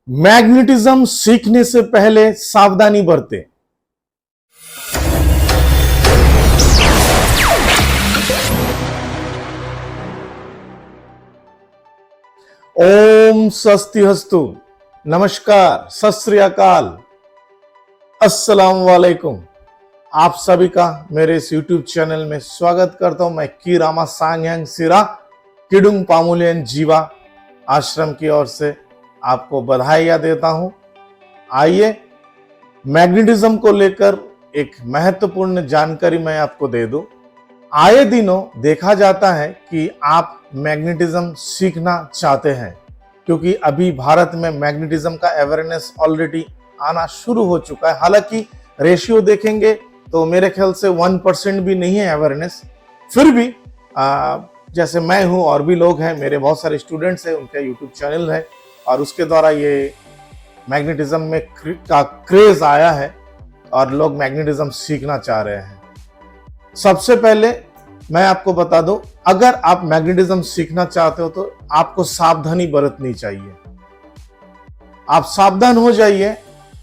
Magnetism सीखने से पहले सावधानी बरतें। ओम स्वस्तिहस्तु, नमस्कार, सत श्री अकाल, अस्सलाम वालेकुम। आप सभी का मेरे इस YouTube चैनल में स्वागत करता हूं। मैं की रामा सांग्यांग सिरा किडुंग पामुलियन जीवा आश्रम की ओर से आपको बधाइयां देता हूं। आइए मैग्नेटिज्म को लेकर एक महत्वपूर्ण जानकारी मैं आपको दे दूं। आए दिनों देखा जाता है कि आप मैग्नेटिज्म सीखना चाहते हैं, क्योंकि अभी भारत में मैग्नेटिज्म का अवेयरनेस ऑलरेडी आना शुरू हो चुका है। हालांकि रेशियो देखेंगे तो मेरे ख्याल से 1% भी नहीं है अवेयरनेस। फिर भी जैसे मैं हूं और भी लोग हैं, मेरे बहुत सारे स्टूडेंट्स हैं, उनका यूट्यूब चैनल है और उसके द्वारा ये मैग्नेटिज्म में का क्रेज आया है और लोग मैग्नेटिज्म सीखना चाह रहे हैं। सबसे पहले मैं आपको बता दूं, अगर आप मैग्नेटिज्म सीखना चाहते हो तो आपको सावधानी बरतनी चाहिए। आप सावधान हो जाइए।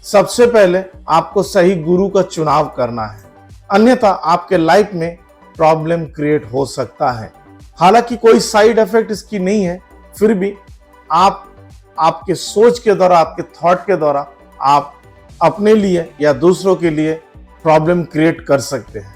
सबसे पहले आपको सही गुरु का चुनाव करना है, अन्यथा आपके लाइफ में प्रॉब्लम क्रिएट हो सकता है। हालांकि कोई साइड इफेक्ट इसकी नहीं है, फिर भी आपके सोच के द्वारा, आपके थॉट के द्वारा आप अपने लिए या दूसरों के लिए प्रॉब्लम क्रिएट कर सकते हैं।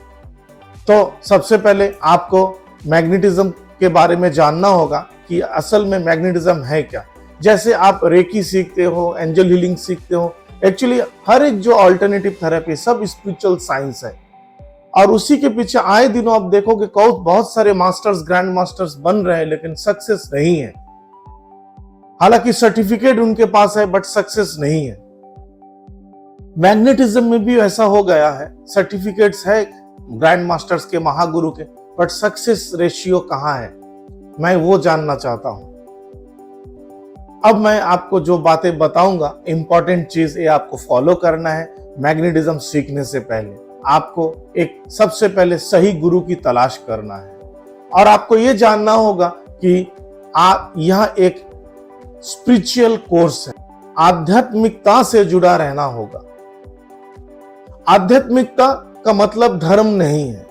तो सबसे पहले आपको मैग्नेटिज्म के बारे में जानना होगा कि असल में मैग्नेटिज्म है क्या। जैसे आप रेकी सीखते हो, एंजल हीलिंग सीखते हो, एक्चुअली हर एक जो अल्टरनेटिव थेरेपी सब स्पिरिचुअल साइंस है और उसी के पीछे आए दिनों आप देखोगे बहुत सारे मास्टर्स, ग्रैंड मास्टर्स बन रहे हैं, लेकिन सक्सेस नहीं है। हालांकि सर्टिफिकेट उनके पास है बट सक्सेस नहीं है। मैग्नेटिज्म में भी ऐसा हो गया है, सर्टिफिकेट्स है ग्रैंड मास्टर्स के, महागुरु के, बट सक्सेस रेशियो कहां है, मैं वो जानना चाहता हूं। अब मैं आपको जो बातें बताऊंगा, इंपॉर्टेंट चीज ये आपको फॉलो करना है। मैग्नेटिज्म सीखने से पहले आपको एक सबसे पहले सही गुरु की तलाश करना है और आपको ये जानना होगा कि आप यह एक स्पिरिचुअल कोर्स है, आध्यात्मिकता से जुड़ा रहना होगा। आध्यात्मिकता का मतलब धर्म नहीं है,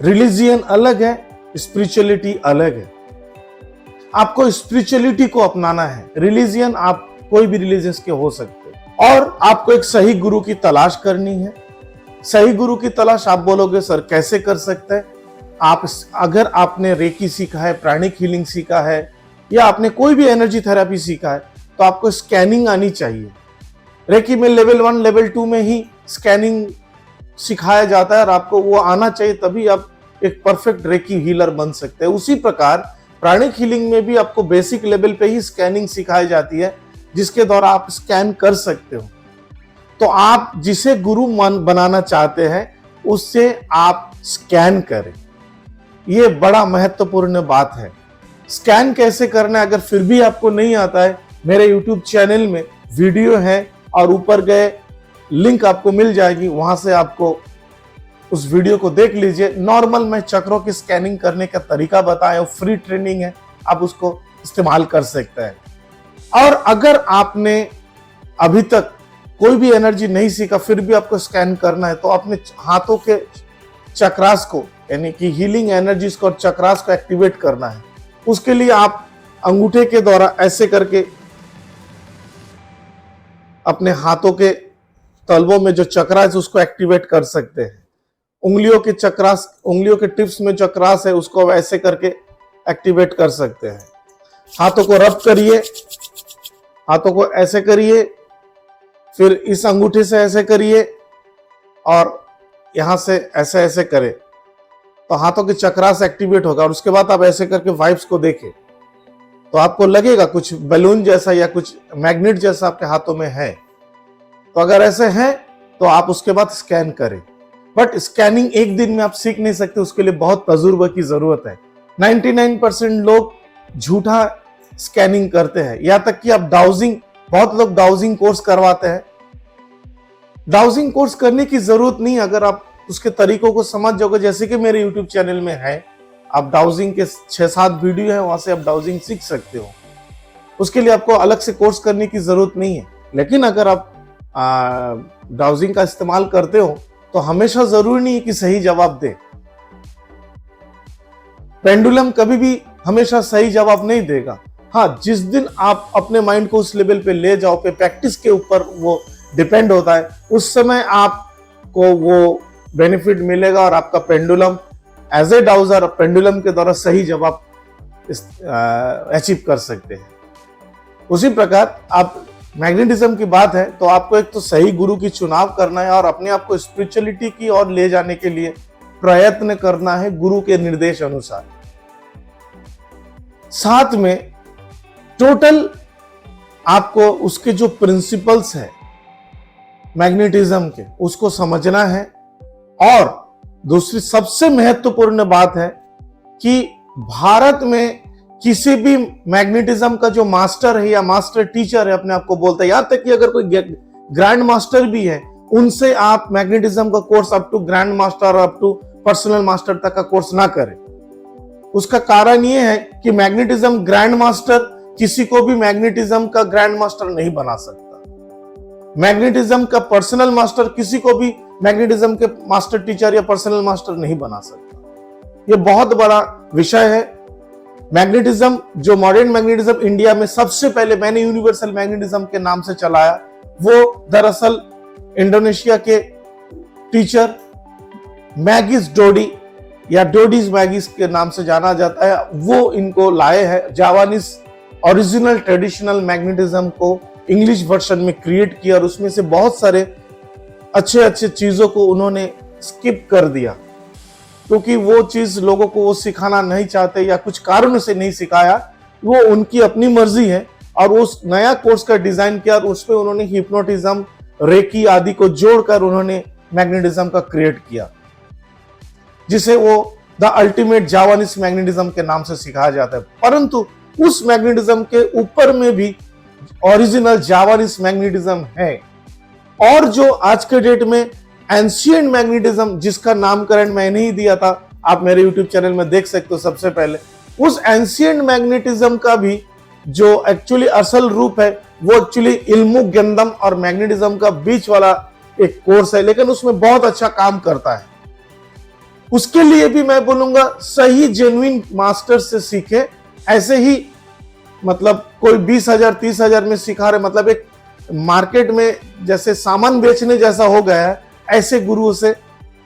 रिलीजियन अलग है, स्पिरिचुअलिटी अलग है। आपको स्पिरिचुअलिटी को अपनाना है, रिलीजियन आप कोई भी रिलीजियस के हो सकते हो। और आपको एक सही गुरु की तलाश करनी है। सही गुरु की तलाश आप बोलोगे सर कैसे कर सकते हैं? अगर आपने रेकी सीखा है, प्राणिक हीलिंग सीखा है या आपने कोई भी एनर्जी थेरेपी सीखा है तो आपको स्कैनिंग आनी चाहिए। रेकी में लेवल 1, लेवल 2 में ही स्कैनिंग सिखाया जाता है और आपको वो आना चाहिए, तभी आप एक परफेक्ट रेकी हीलर बन सकते हैं। उसी प्रकार प्राणिक हीलिंग में भी आपको बेसिक लेवल पे ही स्कैनिंग सिखाई जाती है, जिसके द्वारा आप स्कैन कर सकते हो। तो आप जिसे गुरु बनाना चाहते हैं उससे आप स्कैन करें, ये बड़ा महत्वपूर्ण बात है। स्कैन कैसे करना है अगर फिर भी आपको नहीं आता है, मेरे YouTube चैनल में वीडियो है और ऊपर गए लिंक आपको मिल जाएगी, वहां से आपको उस वीडियो को देख लीजिए। नॉर्मल मैं चक्रों की स्कैनिंग करने का तरीका बताया हूं, फ्री ट्रेनिंग है, आप उसको इस्तेमाल कर सकते हैं। और अगर आपने अभी तक कोई भी एनर्जी नहीं सीखा फिर भी आपको स्कैन करना है तो अपने हाथों के चक्रास को, यानी कि हीलिंग एनर्जीज को और चक्रास को एक्टिवेट करना है। उसके लिए आप अंगूठे के द्वारा ऐसे करके अपने हाथों के तलवों में जो चक्रास है उसको एक्टिवेट कर सकते हैं। उंगलियों के चक्रास, उंगलियों के टिप्स में चक्रास है उसको ऐसे करके एक्टिवेट कर सकते हैं। हाथों को रब करिए, हाथों को ऐसे करिए, फिर इस अंगूठे से ऐसे करिए और यहां से ऐसे ऐसे करें तो हाथों के चक्रास एक्टिवेट होगा। और उसके बाद आप ऐसे करके वाइब्स को देखें तो आपको लगेगा कुछ बैलून जैसा या कुछ मैग्नेट जैसा आपके हाथों में है। तो अगर ऐसे है तो आप उसके बाद स्कैन करें। बट स्कैनिंग एक दिन में आप सीख नहीं सकते, उसके लिए बहुत तजुर्बे की जरूरत है। 99% लोग झूठा स्कैनिंग करते हैं, यहां तक कि आप डाउजिंग, बहुत लोग डाउजिंग कोर्स करवाते हैं। डाउजिंग कोर्स करने की जरूरत नहीं, अगर आप उसके तरीकों को समझ जाओगे, जैसे कि मेरे YouTube चैनल में है, आप डाउजिंग के 6-7 वीडियो है, वहां से आप डाउजिंग सीख सकते हो। उसके लिए आपको अलग से कोर्स करने की जरूरत नहीं है। लेकिन अगर आप डाउजिंग का इस्तेमाल करते हो तो हमेशा जरूरी नहीं है कि सही जवाब दे। पेंडुलम कभी भी हमेशा सही जवाब नहीं देगा। हाँ, जिस दिन आप अपने माइंड को उस लेवल पे ले जाओ, पे प्रैक्टिस के ऊपर वो डिपेंड होता है, उस समय आपको वो बेनिफिट मिलेगा और आपका pendulum as a dowser pendulum के द्वारा सही जवाब अचीव कर सकते हैं। उसी प्रकार आप मैग्नेटिज्म की बात है तो आपको एक तो सही गुरु की चुनाव करना है और अपने आप को स्पिरिचुअलिटी की ओर ले जाने के लिए प्रयत्न करना है गुरु के निर्देश अनुसार। साथ में टोटल आपको उसके जो प्रिंसिपल्स है मैग्नेटिज्म के उसको समझना है। और दूसरी सबसे महत्वपूर्ण बात है कि भारत में किसी भी मैग्नेटिज्म का जो मास्टर है या मास्टर टीचर है अपने आप को बोलता है, यहां तक कि अगर कोई ग्रैंड मास्टर भी है, उनसे आप मैग्नेटिज्म का course up to grand master up to personal master तक का कोर्स ना करें। उसका कारण यह है कि मैग्नेटिज्म ग्रैंड मास्टर किसी को भी मैग्नेटिज्म का ग्रैंड मास्टर नहीं बना सकता। मैग्नेटिज्म का पर्सनल मास्टर किसी को भी मैग्नेटिज्म के मास्टर टीचर या पर्सनल मास्टर नहीं बना सकता। यह बहुत बड़ा विषय है। मैग्नेटिज्म जो मॉडर्न मैग्नेटिज्म इंडिया में सबसे पहले मैंने यूनिवर्सल मैग्नेटिज्म के नाम से चलाया, वो दरअसल इंडोनेशिया के टीचर मैगिस डोडी या डोडीज मैगिस के नाम से जाना जाता है, वो इनको लाए हैं। जावानीज ओरिजिनल ट्रेडिशनल मैग्नेटिज्म को इंग्लिश वर्जन में क्रिएट किया और उसमें से बहुत सारे अच्छे अच्छे चीजों को उन्होंने स्किप कर दिया क्योंकि वो चीज लोगों को वो सिखाना नहीं चाहते या कुछ कारणों से नहीं सिखाया। वो उनकी अपनी मर्जी है और उस नया कोर्स का डिजाइन किया और उसमें उन्होंने हिप्नोटिज्म, रेकी आदि को जोड़कर उन्होंने मैग्नेटिज्म का क्रिएट किया, जिसे वो द अल्टीमेट जावानीज मैग्नेटिज्म के नाम से सिखाया जाता है। परंतु उस मैग्नेटिज्म के ऊपर में भी ओरिजिनल जावानीज मैग्नेटिज्म है। और जो आज के डेट में एंशिएंट मैग्नेटिज्म, जिसका नामकरण मैंने ही दिया था, आप मेरे यूट्यूब चैनल में देख सकते हो सबसे पहले, उस एंशिएंट मैग्नेटिज्म का भी जो एक्चुअली असल रूप है वो एक्चुअली इल्मु गंदम और मैग्नेटिज्म का बीच वाला एक कोर्स है, लेकिन उसमें बहुत अच्छा काम करता है। उसके लिए भी मैं बोलूंगा सही जेन्युइन मास्टर से सीखे। ऐसे ही मतलब कोई 20,000 30,000 में सिखा रहे, मतलब एक मार्केट में जैसे सामान बेचने जैसा हो गया है, ऐसे गुरु से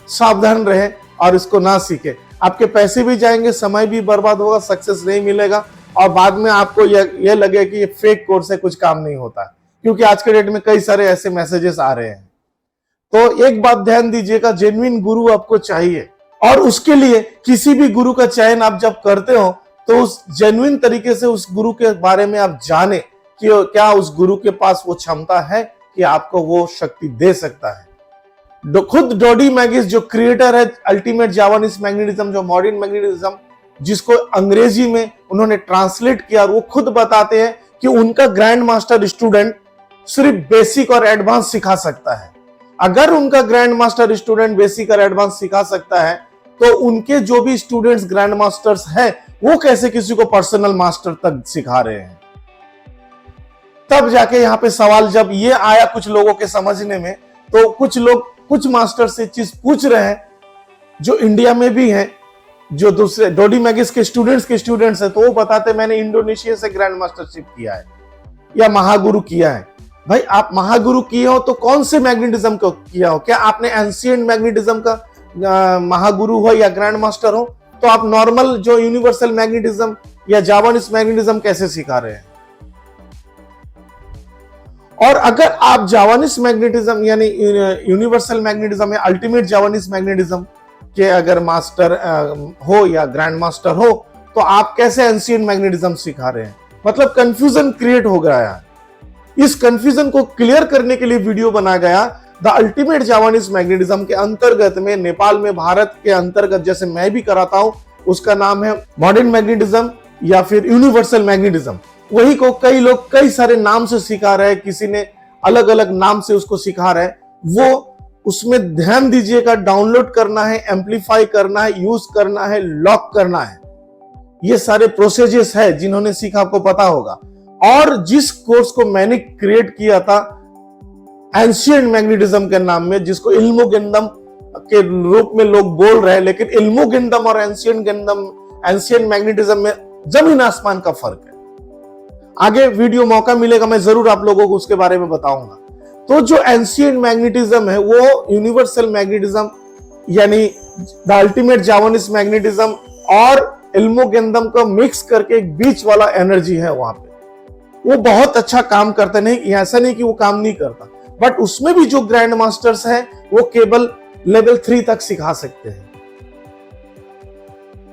सावधान रहे और इसको ना सीखे। आपके पैसे भी जाएंगे, समय भी बर्बाद होगा, सक्सेस नहीं मिलेगा और बाद में आपको यह लगे कि ये फेक कोर्स है, कुछ काम नहीं होता है। क्योंकि आज के डेट में कई सारे ऐसे मैसेजेस आ रहे हैं। तो एक बात ध्यान दीजिएगा, जेन्युइन गुरु आपको चाहिए और उसके लिए किसी भी गुरु का चयन आप जब करते हो तो उस जेन्युइन तरीके से उस गुरु के बारे में आप जाने कि क्या उस गुरु के पास वो क्षमता है कि आपको वो शक्ति दे सकता है। खुद डोडी मैगिस जो क्रिएटर है अल्टीमेट जावानीज मैग्नेटिज्म, जो मॉडर्न मैग्नेटिज्म जिसको अंग्रेजी में उन्होंने ट्रांसलेट किया, वो खुद बताते हैं कि उनका ग्रैंड मास्टर स्टूडेंट सिर्फ बेसिक और एडवांस सिखा सकता है। अगर उनका ग्रैंड मास्टर स्टूडेंट बेसिक और एडवांस सिखा सकता है तो उनके जो भी स्टूडेंट्स ग्रैंड मास्टर्स हैं वो कैसे किसी को पर्सनल मास्टर तक सिखा रहे हैं। तब जाके यहाँ पे सवाल जब ये आया कुछ लोगों के समझने में, तो कुछ लोग कुछ मास्टर से चीज पूछ रहे हैं जो इंडिया में भी हैं, जो दूसरे डोडी मैगिस के स्टूडेंट्स है, तो वो बताते मैंने इंडोनेशिया से ग्रैंड मास्टरशिप किया है या महागुरु किया है। भाई आप महागुरु किए हो तो कौन से मैग्नेटिज्म को किया हो? क्या आपने एंशिएंट मैग्नेटिज्म का महागुरु हो या ग्रैंड मास्टर हो? तो आप नॉर्मल जो यूनिवर्सल मैग्नेटिज्म या जावानीज मैग्नेटिज्म कैसे सिखा रहे हैं? और अगर आप जावानीज मैग्नेटिज्म यानी यूनिवर्सल मैग्नेटिज्म या अल्टीमेट जावानीज मैग्नेटिज्म के अगर मास्टर हो या ग्रैंड मास्टर हो, तो आप कैसे एंशिएंट मैग्नेटिज्म सिखा रहे हैं? मतलब कंफ्यूजन क्रिएट हो गया है। इस कंफ्यूजन को क्लियर करने के लिए वीडियो बनाया गया। द अल्टीमेट जावानीज मैग्नेटिज्म के अंतर्गत में नेपाल में, भारत के अंतर्गत जैसे मैं भी कराता हूं, उसका नाम है मॉडर्न मैग्नेटिज्म या फिर यूनिवर्सल मैग्नेटिज्म। वही को कई लोग कई सारे नाम से सिखा रहे हैं, किसी ने अलग अलग नाम से उसको सिखा रहे हैं। वो उसमें ध्यान दीजिएगा, डाउनलोड करना है, एम्पलीफाई करना है, यूज करना है, लॉक करना है, ये सारे प्रोसेजेस है। जिन्होंने सीखा आपको पता होगा। और जिस कोर्स को मैंने क्रिएट किया था एंशिएंट मैग्नेटिज्म के नाम में, जिसको इल्मोगिंदम के रूप में लोग बोल रहे हैं, लेकिन इल्मोगिंदम और एंशिएंट मैग्नेटिज्म में जमीन आसमान का फर्क है। आगे वीडियो मौका मिलेगा मैं जरूर आप लोगों को उसके बारे में बताऊंगा। तो जो एंशिएंट मैग्नेटिज्म है वो यूनिवर्सल मैग्नेटिज्म यानी द अल्टीमेट जावानीज मैग्नेटिज्म और इल्मोगिंदम को मिक्स करके एक बीच वाला एनर्जी है वहां पे। वो बहुत अच्छा काम करता, नहीं ऐसा नहीं कि वो काम नहीं करता, बट उसमें भी जो ग्रैंड मास्टर्स हैं वो केवल लेवल 3 तक सिखा सकते हैं।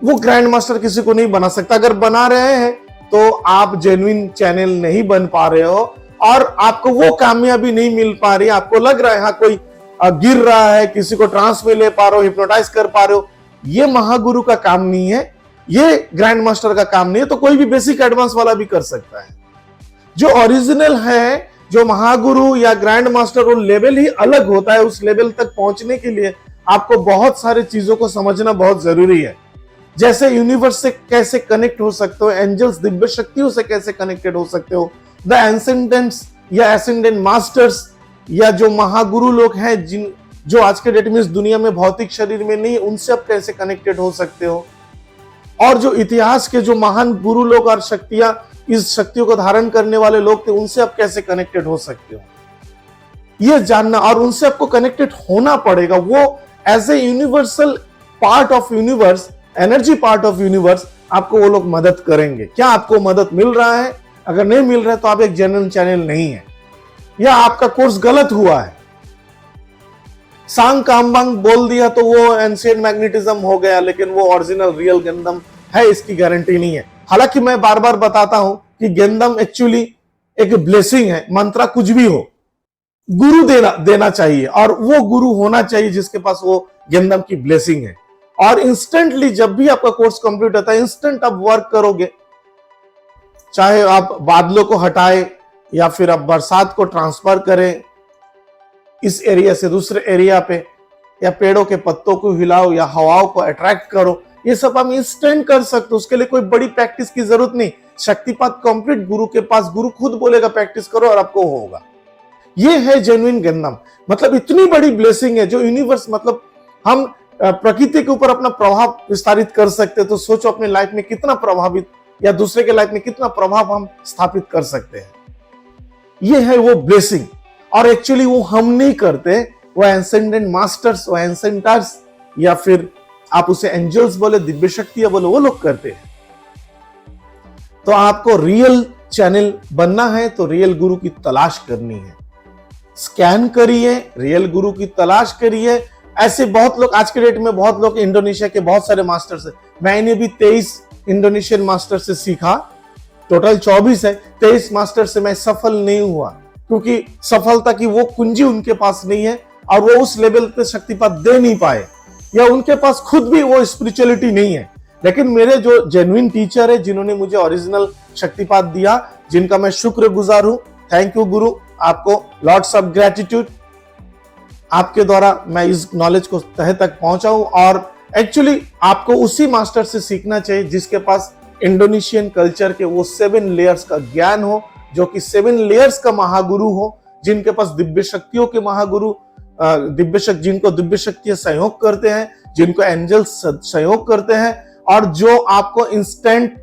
वो ग्रैंड मास्टर किसी को नहीं बना सकता। अगर बना रहे हैं तो आप जेन्युइन चैनल नहीं बन पा रहे हो और आपको वो कामयाबी नहीं मिल पा रही। आपको लग रहा है हाँ कोई गिर रहा है, किसी को ट्रांस में ले पा रहे हो, हिप्नोटाइज कर पा रहे हो। ये महागुरु का काम नहीं है, ये ग्रैंड मास्टर का काम नहीं है। तो कोई भी बेसिक एडवांस वाला भी कर सकता है। जो ओरिजिनल है, जो महागुरु या ग्रैंड मास्टर, वो लेवल ही अलग होता है। उस लेवल तक पहुंचने के लिए आपको बहुत सारी चीजों को समझना बहुत जरूरी है। जैसे यूनिवर्स से कैसे कनेक्ट हो सकते हो, एंजल्स दिव्य शक्तियों से कैसे कनेक्टेड हो सकते हो, द एसेंडेंट्स या एसेंडेंट मास्टर्स या जो महागुरु लोग हैं जो आज के डेट में इस दुनिया में भौतिक शरीर में नहीं, उनसे आप कैसे कनेक्टेड हो सकते हो। और जो इतिहास के जो महान गुरु लोग और शक्तियां, इस शक्तियों को धारण करने वाले लोग थे, उनसे आप कैसे कनेक्टेड हो सकते हो, ये जानना। और उनसे आपको कनेक्टेड होना पड़ेगा। वो as a universal part of universe, energy part of universe, आपको वो लोग मदद करेंगे। क्या आपको मदद मिल रहा है? अगर नहीं मिल रहा है तो आप एक जेन्युइन चैनल नहीं है, या आपका कोर्स गलत हुआ है। सांग कामबांग बोल दिया तो वो एंशिएंट मैग्नेटिज्म हो गया, लेकिन वो ओरिजिनल रियल गेंदम है, इसकी गारंटी नहीं है। हालांकि मैं बार बार बताता हूं कि गेंदम एक्चुअली एक ब्लेसिंग है। मंत्रा कुछ भी हो, गुरु देना चाहिए, और वो गुरु होना चाहिए जिसके पास वो गेंदम की ब्लेसिंग है। और इंस्टेंटली जब भी आपका कोर्स कंप्लीट होता है, इंस्टेंट आप वर्क करोगे। चाहे आप बादलों को हटाए या फिर आप बरसात को ट्रांसफर करें इस एरिया से दूसरे एरिया पे, या पेड़ों के पत्तों को हिलाओ या हवाओं को अट्रैक्ट करो, ये सब हम इंस्टेंट कर सकते हो। उसके लिए कोई बड़ी प्रैक्टिस की जरूरत नहीं। शक्तिपात कंप्लीट गुरु के पास, गुरु खुद बोलेगा प्रैक्टिस करो और आपको होगा। ये है जेन्युइन गेंदम। मतलब इतनी बड़ी ब्लेसिंग है जो यूनिवर्स, मतलब हम प्रकृति के ऊपर अपना प्रभाव विस्तारित कर सकते हैं। तो सोचो अपने लाइफ में कितना प्रभावित या दूसरे के लाइफ में कितना प्रभाव हम स्थापित कर सकते हैं। ये है वो ब्लेसिंग। और एक्चुअली वो हम नहीं करते, वो एसेंडेंट मास्टर्स, वो एसेंटर्स, या फिर आप उसे एंजल्स बोले, दिव्य शक्तियां बोले, वो लोग करते हैं। तो आपको रियल चैनल बनना है तो रियल गुरु की तलाश करनी है। स्कैन करिए, रियल गुरु की तलाश करिए। ऐसे बहुत लोग आज के डेट में, बहुत लोग इंडोनेशिया के बहुत सारे मास्टर्स है। मैंने भी 23 इंडोनेशियन मास्टर से सीखा, टोटल 24 है। 23 मास्टर से मैं सफल नहीं हुआ, क्योंकि सफलता की वो कुंजी उनके पास नहीं है, और वो उस लेवल पे शक्तिपात दे नहीं पाए, या उनके पास खुद भी वो स्पिरिचुअलिटी नहीं है। लेकिन मेरे जो जेन्युइन टीचर है, जिन्होंने मुझे ओरिजिनल शक्तिपात दिया, जिनका मैं शुक्रगुजार हूं, थैंक यू गुरु, आपको लॉट्स ऑफ ग्रेटिट्यूड। आपके द्वारा मैं इस नॉलेज को तह तक पहुंचा हूं। और एक्चुअली आपको उसी मास्टर से सीखना चाहिए जिसके पास इंडोनेशियन कल्चर के वो 7 लेयर्स का ज्ञान हो, जो कि 7 लेयर्स का महागुरु हो, जिनके पास दिव्य शक्तियों के महागुरु, जिनको दिव्य शक्तियां सहयोग करते हैं, जिनको एंजल्स सहयोग करते हैं, और जो आपको इंस्टेंट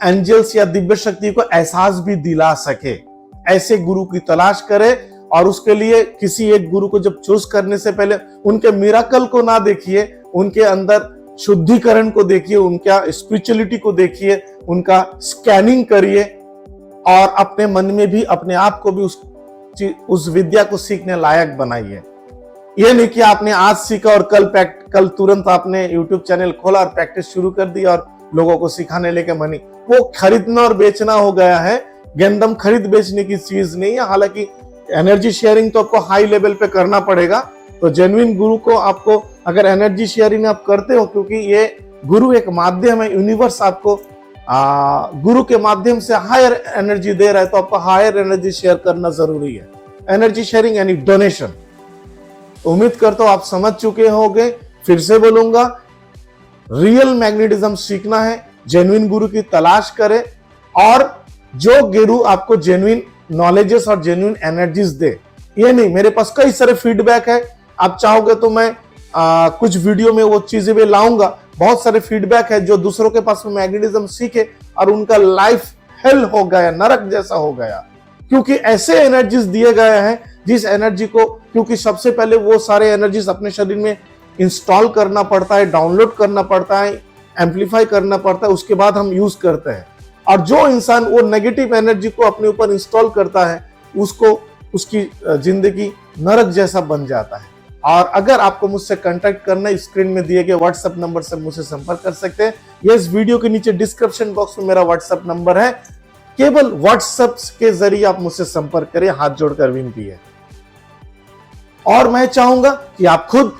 एंजल्स या दिव्य शक्ति को एहसास भी दिला सके। ऐसे गुरु की तलाश करें। और उसके लिए किसी एक गुरु को जब चूज करने से पहले उनके मिराकल को ना देखिए, उनके अंदर शुद्धिकरण को देखिए, उनका स्पिरिचुअलिटी को देखिए, उनका स्कैनिंग करिए, और अपने मन में भी अपने आप को भी उस विद्या को सीखने लायक बनाइए। यह नहीं कि आपने आज सीखा और कल तुरंत आपने YouTube चैनल खोला और प्रैक्टिस शुरू कर दी और लोगों को सिखाने लेके मनी। वो खरीदना और बेचना हो गया है। गेंदम खरीद बेचने की चीज नहीं है। हालांकि एनर्जी शेयरिंग तो आपको हाई लेवल पे करना पड़ेगा। तो जेन्युइन गुरु को आपको, अगर एनर्जी शेयरिंग आप करते हो, क्योंकि ये गुरु एक माध्यम है, यूनिवर्स आपको गुरु के माध्यम से हायर एनर्जी दे रहा है, तो आपको हायर एनर्जी शेयर करना जरूरी है। एनर्जी शेयरिंग यानी डोनेशन। उम्मीद करता हूं आप समझ चुके होंगे। फिर से बोलूंगा, रियल मैग्नेटिज्म सीखना है, जेन्युइन गुरु की तलाश करें, और जो गुरु आपको जेन्युइन नॉलेजेस और जेन्युइन एनर्जीज दे। ये नहीं मेरे पास कई सारे फीडबैक है, आप चाहोगे तो मैं कुछ वीडियो में वो चीजें भी लाऊंगा। बहुत सारे फीडबैक है जो दूसरों के पास में मैग्नेटिज्म सीखे और उनका लाइफ हेल हो गया, नरक जैसा हो गया, क्योंकि ऐसे एनर्जीज दिए गए हैं जिस एनर्जी को, क्योंकि सबसे पहले वो सारे एनर्जीज अपने शरीर में इंस्टॉल करना पड़ता है, डाउनलोड करना पड़ता है, एम्पलीफाई करना पड़ता है, उसके बाद हम यूज करते हैं। और जो इंसान वो नेगेटिव एनर्जी को अपने ऊपर इंस्टॉल करता है उसको उसकी जिंदगी नरक जैसा बन जाता है। और अगर आपको मुझसे कांटेक्ट करना है, स्क्रीन में दिए गए व्हाट्सएप नंबर से मुझसे संपर्क कर सकते हैं। ये इस वीडियो के नीचे डिस्क्रिप्शन बॉक्स में मेरा व्हाट्सएप नंबर है, केवल व्हाट्सएप के जरिए आप मुझसे संपर्क करें, हाथ जोड़कर विनती है। और मैं चाहूंगा कि आप खुद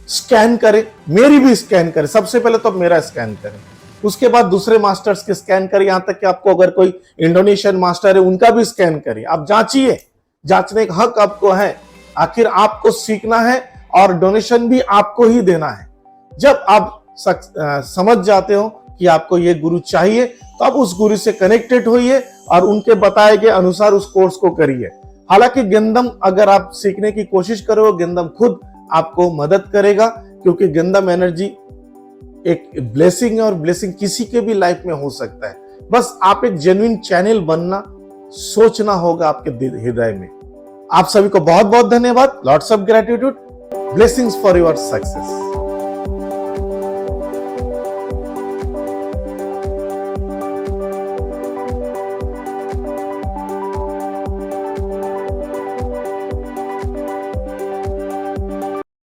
स्कैन करें, मेरी भी स्कैन करें। सबसे पहले तो मेरा स्कैन करें, उसके बाद दूसरे मास्टर्स के स्कैन करें, यहां तक कि आपको अगर कोई इंडोनेशियन मास्टर है उनका भी स्कैन करिए। आप जांचिए, जांचने का हक आपको है। आखिर आपको सीखना है और डोनेशन भी आपको ही देना है। जब आप समझ जाते हो कि आपको ये गुरु चाहिए तो आप उस गुरु से कनेक्टेड होइए और उनके बताए गए अनुसार उस कोर्स को करिए। हालांकि गंदम अगर आप सीखने की कोशिश करोगे, गंदम खुद आपको मदद करेगा, क्योंकि गंदम एनर्जी एक ब्लेसिंग है और ब्लेसिंग किसी के भी लाइफ में हो सकता है। बस आप एक जेन्युइन चैनल बनना सोचना होगा आपके हृदय में। आप सभी को बहुत बहुत धन्यवाद। Lots of gratitude, blessings for your success.